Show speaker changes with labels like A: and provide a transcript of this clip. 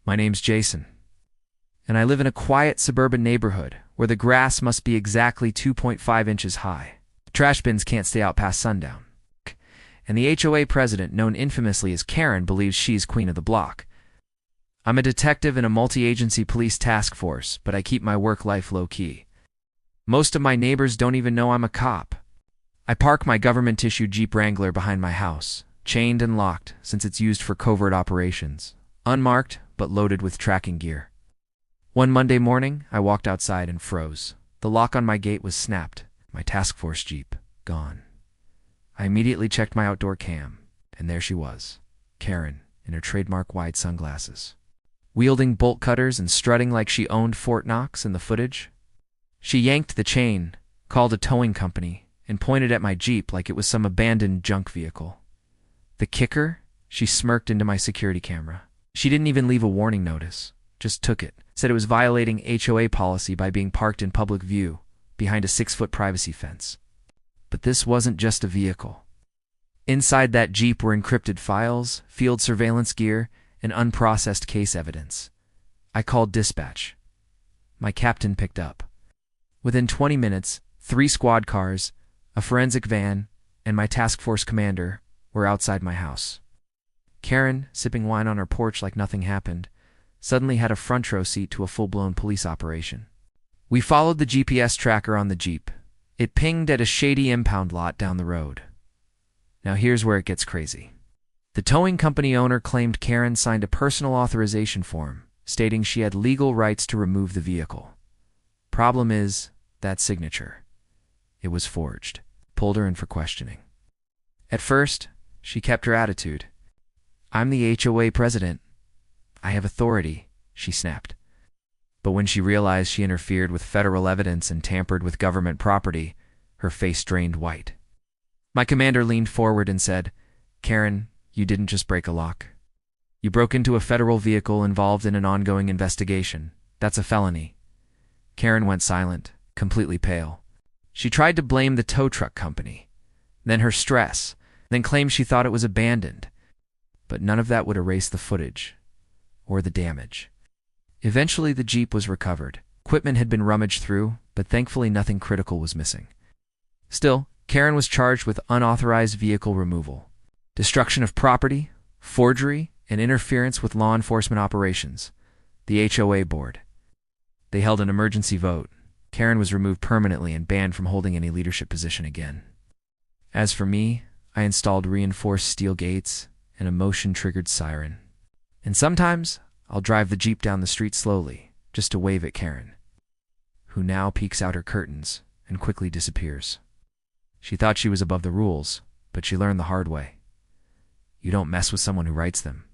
A: My name's Jason, and I live in a quiet suburban neighborhood where the grass must be exactly 2.5 inches high. Trash bins can't stay out past sundown. And the HOA president, known infamously as Karen, believes she's queen of the block. I'm a detective in a multi-agency police task force, but I keep my work life low-key. Most of my neighbors don't even know I'm a cop. I park my government-issued Jeep Wrangler behind my house, chained and locked since it's used for covert operations, unmarked but loaded with tracking gear. One Monday morning, I walked outside and froze. The lock on my gate was snapped, my task force Jeep gone. I immediately checked my outdoor cam, and there she was, Karen, in her trademark wide sunglasses, wielding bolt cutters and strutting like she owned Fort Knox in the footage. She yanked the chain, called a towing company, and pointed at my Jeep like it was some abandoned junk vehicle. The kicker? She smirked into my security camera. She didn't even leave a warning notice, just took it, said it was violating HOA policy by being parked in public view, behind a 6-foot privacy fence. But this wasn't just a vehicle. Inside that Jeep were encrypted files, field surveillance gear, and unprocessed case evidence. I called dispatch. My captain picked up. Within 20 minutes, 3 squad cars, a forensic van, and my task force commander were outside my house. Karen, sipping wine on her porch like nothing happened, suddenly had a front row seat to a full-blown police operation. We followed the GPS tracker on the Jeep. It pinged at a shady impound lot down the road. Now here's where it gets crazy. The towing company owner claimed Karen signed a personal authorization form, stating she had legal rights to remove the vehicle. Problem is, that signature. It was forged. Pulled her in for questioning. At first, she kept her attitude. I'm the HOA president. I have authority, she snapped. But when she realized she interfered with federal evidence and tampered with government property, her face drained white. My commander leaned forward and said, Karen, you didn't just break a lock. You broke into a federal vehicle involved in an ongoing investigation. That's a felony. Karen went silent, completely pale. She tried to blame the tow truck company, then her stress, then claimed she thought it was abandoned. But none of that would erase the footage or the damage. Eventually, the Jeep was recovered. Equipment had been rummaged through, but thankfully nothing critical was missing. Still, Karen was charged with unauthorized vehicle removal, destruction of property, forgery, and interference with law enforcement operations. The HOA board. They held an emergency vote. Karen was removed permanently and banned from holding any leadership position again. As for me, I installed reinforced steel gates and a motion-triggered siren. And sometimes, I'll drive the Jeep down the street slowly, just to wave at Karen, who now peeks out her curtains and quickly disappears. She thought she was above the rules, but she learned the hard way. You don't mess with someone who writes them.